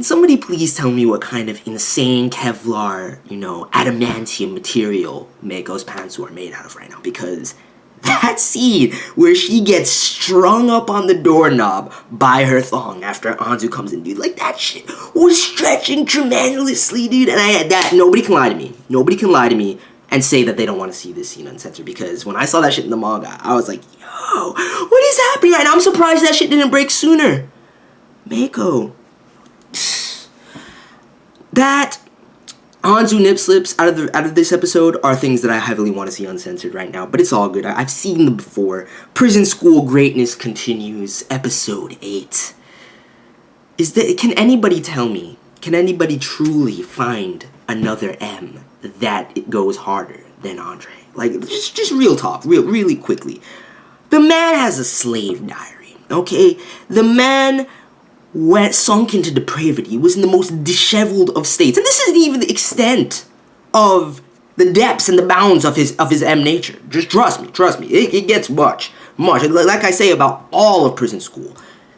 somebody please tell me what kind of insane Kevlar, adamantium material MEIKO'S pantsu are made out of right now, because that scene where she gets strung up on the doorknob by her thong after Anzu comes in, dude, like, that shit was stretching tremendously, dude, and nobody can lie to me. Nobody can lie to me and say that they don't want to see this scene uncensored, because when I saw that shit in the manga, I was like, yo, what is happening right now? I'm surprised that shit didn't break sooner. MEIKO. That Anzu nip slips out of this episode are things that I heavily want to see uncensored right now, but it's all good. I've seen them before. Prison School Greatness continues, episode 8. Can anybody tell me, can anybody truly find another M that it goes harder than Andre? Like, just real talk, really quickly. The man has a slave diary, okay? The man sunk into depravity, was in the most disheveled of states. And this isn't even the extent of the depths and the bounds of his M nature. Just trust me, it gets much. Like I say about all of Prison School.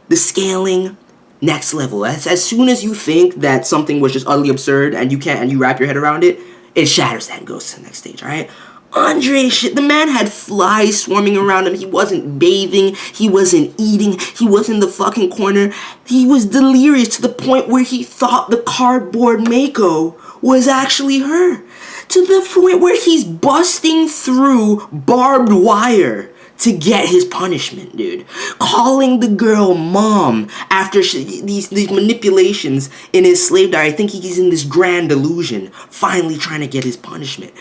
The scaling, next level. As soon as you think that something was just utterly absurd and you wrap your head around it, it shatters that and goes to the next stage, alright? Andre, shit, the man had flies swarming around him. He wasn't bathing. He wasn't eating. He was in the fucking corner. He was delirious to the point where he thought the cardboard MEIKO was actually her. To the point where he's busting through barbed wire to get his punishment, dude. Calling the girl mom after these manipulations in his slave diary. I think he's in this grand delusion, finally trying to get his punishment.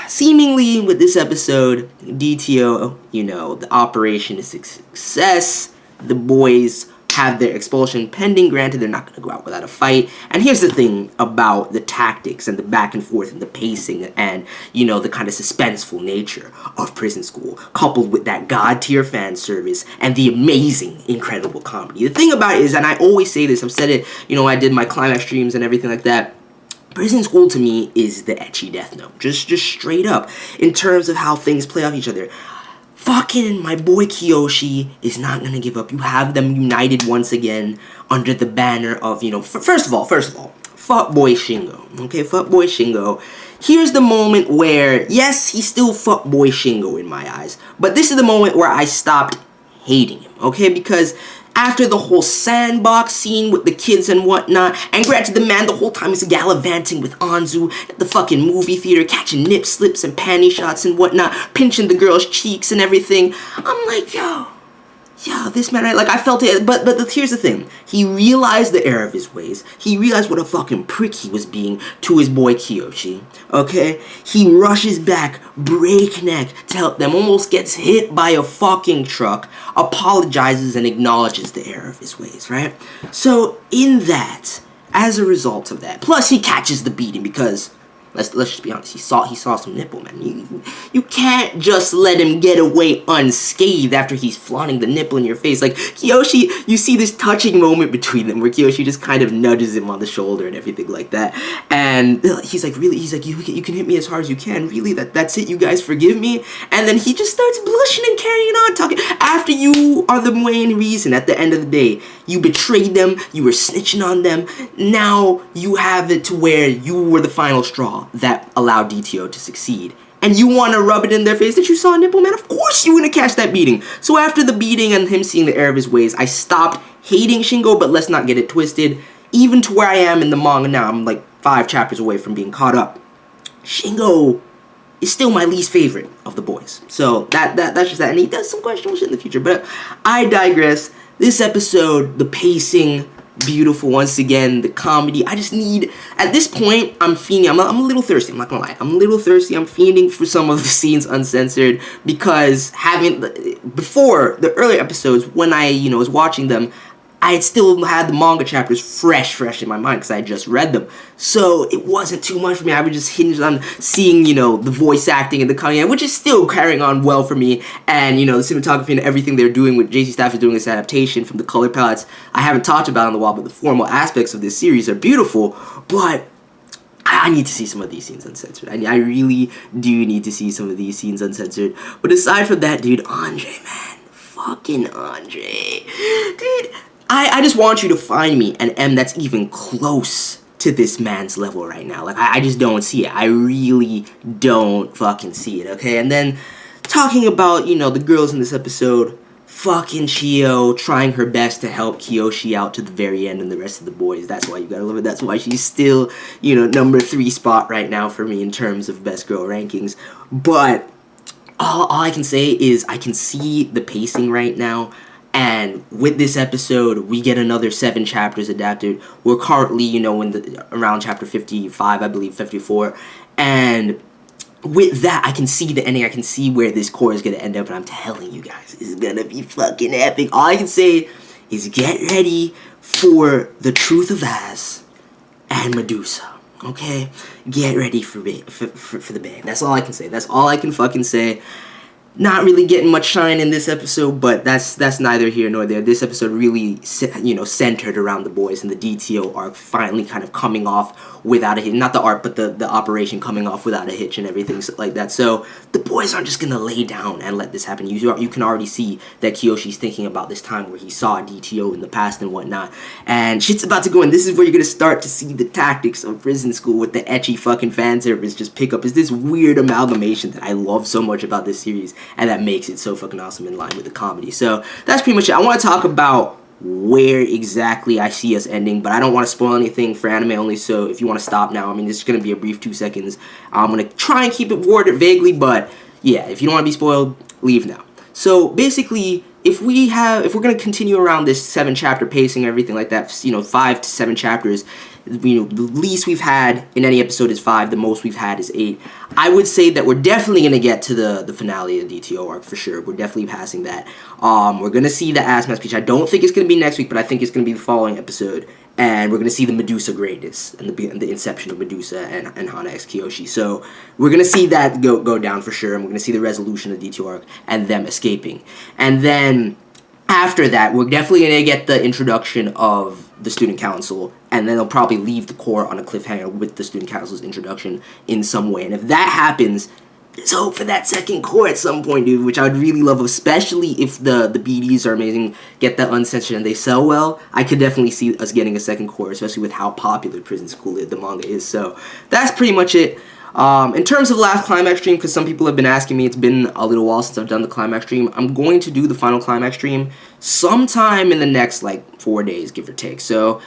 Seemingly, with this episode, DTO, the operation is a success. The boys have their expulsion pending. Granted, they're not going to go out without a fight. And here's the thing about the tactics and the back and forth and the pacing and, the kind of suspenseful nature of Prison School, coupled with that god-tier fan service and the amazing, incredible comedy. The thing about it is, and I always say this, I've said it, I did my climax streams and everything like that, Prison School to me is the ecchi Death Note. Just straight up. In terms of how things play off each other. Fucking my boy Kiyoshi is not gonna give up. You have them united once again under the banner of, first of all, fuckboy Shingo. Okay, fuckboy Shingo. Here's the moment where, yes, he's still fuckboy Shingo in my eyes. But this is the moment where I stopped hating him. Okay, because after the whole sandbox scene with the kids and whatnot, and granted, the man the whole time is gallivanting with Anzu at the fucking movie theater, catching nip slips and panty shots and whatnot, pinching the girl's cheeks and everything. I'm like, yo, this man, I felt it, but here's the thing. He realized the error of his ways. He realized what a fucking prick he was being to his boy Kiyoshi, okay? He rushes back, breakneck, to help them, almost gets hit by a fucking truck, apologizes and acknowledges the error of his ways, right? So, in that, as a result of that, plus he catches the beating because, let's just be honest, he saw some nipple, man. You can't just let him get away unscathed after he's flaunting the nipple in your face. Like, Kiyoshi, you see this touching moment between them where Kiyoshi just kind of nudges him on the shoulder and everything like that. And he's like, really? He's like, you can hit me as hard as you can. Really? That's it? You guys forgive me? And then he just starts blushing and carrying on, talking. After you are the main reason at the end of the day. You betrayed them. You were snitching on them. Now you have it to where you were the final straw that allowed DTO to succeed. And you want to rub it in their face that you saw a nipple, man? Of course you're going to catch that beating. So after the beating and him seeing the error of his ways, I stopped hating Shingo, but let's not get it twisted. Even to where I am in the manga now, I'm like 5 chapters away from being caught up. Shingo is still my least favorite of the boys. So that's just that. And he does some questionable shit in the future. But I digress. This episode, the pacing, beautiful once again, the comedy. I just need, at this point, I'm fiending. I'm a little thirsty, I'm not gonna lie. I'm a little thirsty. I'm fiending for some of the scenes uncensored because before the earlier episodes, when I, was watching them, I had still had the manga chapters fresh in my mind because I had just read them. So it wasn't too much for me. I would just hinge on seeing, the voice acting and the comedy, which is still carrying on well for me. And, the cinematography and everything they're doing with J.C.Staff is doing this adaptation from the color palettes I haven't talked about in a while, but the formal aspects of this series are beautiful. But I need to see some of these scenes uncensored. I really do need to see some of these scenes uncensored. But aside from that, dude, Andre, man. Fucking Andre. Dude. I just want you to find me an M that's even close to this man's level right now. Like, I just don't see it. I really don't fucking see it, okay? And then, talking about, you know, the girls in this episode, fucking Chio trying her best to help Kiyoshi out to the very end and the rest of the boys. That's why you gotta love it. That's why she's still, you know, number 3 spot right now for me in terms of best girl rankings. But all I can say is I can see the pacing right now. And with this episode, we get another 7 chapters adapted. We're currently, you know, around chapter 55, I believe, 54. And with that, I can see the ending. I can see where this cour is going to end up. And I'm telling you guys, it's going to be fucking epic. All I can say is get ready for the truth of As and Medusa. Okay? Get ready for the bang. That's all I can say. That's all I can fucking say. Not really getting much shine in this episode, but that's neither here nor there. This episode really, you know, centered around the boys and the DTO arc finally kind of coming off without a hitch. Not the arc, but the operation coming off without a hitch and everything like that. So the boys aren't just gonna lay down and let this happen. You can already see that Kiyoshi's thinking about this time where he saw DTO in the past and whatnot. And shit's about to go in. This is where you're gonna start to see the tactics of prison school with the ecchi fucking fan service just pick up. It's this weird amalgamation that I love so much about this series, and that makes it so fucking awesome in line with the comedy. So that's pretty much it. I want to talk about where exactly I see us ending, but I don't want to spoil anything for anime only, so if you want to stop now, I mean, this is going to be a brief 2 seconds. I'm going to try and keep it worded vaguely, but yeah, if you don't want to be spoiled, leave now. So basically, if we're going to continue around this 7-chapter pacing and everything like that, you know, 5 to 7 chapters, you know, the least we've had in any episode is 5, the most we've had is 8. I would say that we're definitely going to get to the finale of the DTO arc for sure. We're definitely passing that. We're going to see the Asma speech. I don't think it's going to be next week, but I think it's going to be the following episode. And we're going to see the Medusa greatness and the inception of Medusa and Hana x Kiyoshi. So we're going to see that go down for sure. And we're going to see the resolution of the DTO arc and them escaping. And then after that, we're definitely going to get the introduction of the student council, and then they'll probably leave the cour on a cliffhanger with the student council's introduction in some way. And if that happens, there's hope for that second cour at some point, dude, which I would really love, especially if the BDs are amazing, get that uncensored, and they sell well. I could definitely see us getting a second cour, especially with how popular Prison School the manga is. So that's pretty much it. In terms of last climax stream, because some people have been asking me, it's been a little while since I've done the climax stream. I'm going to do the final climax stream sometime in the next, like, 4 days, give or take. So,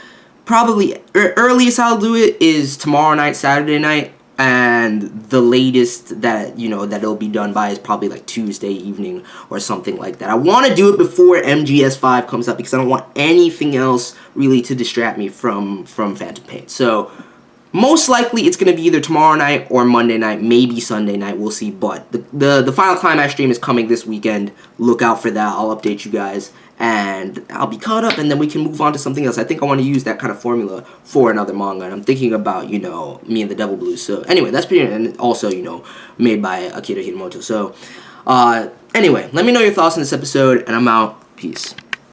probably, earliest I'll do it is tomorrow night, Saturday night, and the latest that, you know, that it'll be done by is probably, like, Tuesday evening or something like that. I want to do it before MGS5 comes up because I don't want anything else really to distract me from Phantom Pain. So most likely it's going to be either tomorrow night or Monday night, maybe Sunday night, we'll see. But the final climax stream is coming this weekend. Look out for that. I'll update you guys, and I'll be caught up, and then we can move on to something else. I think I want to use that kind of formula for another manga, and I'm thinking about, you know, Me and the Devil Blues. So anyway, that's pretty, and also, you know, made by Akira Hiramoto. So anyway, let me know your thoughts on this episode, and I'm out. Peace.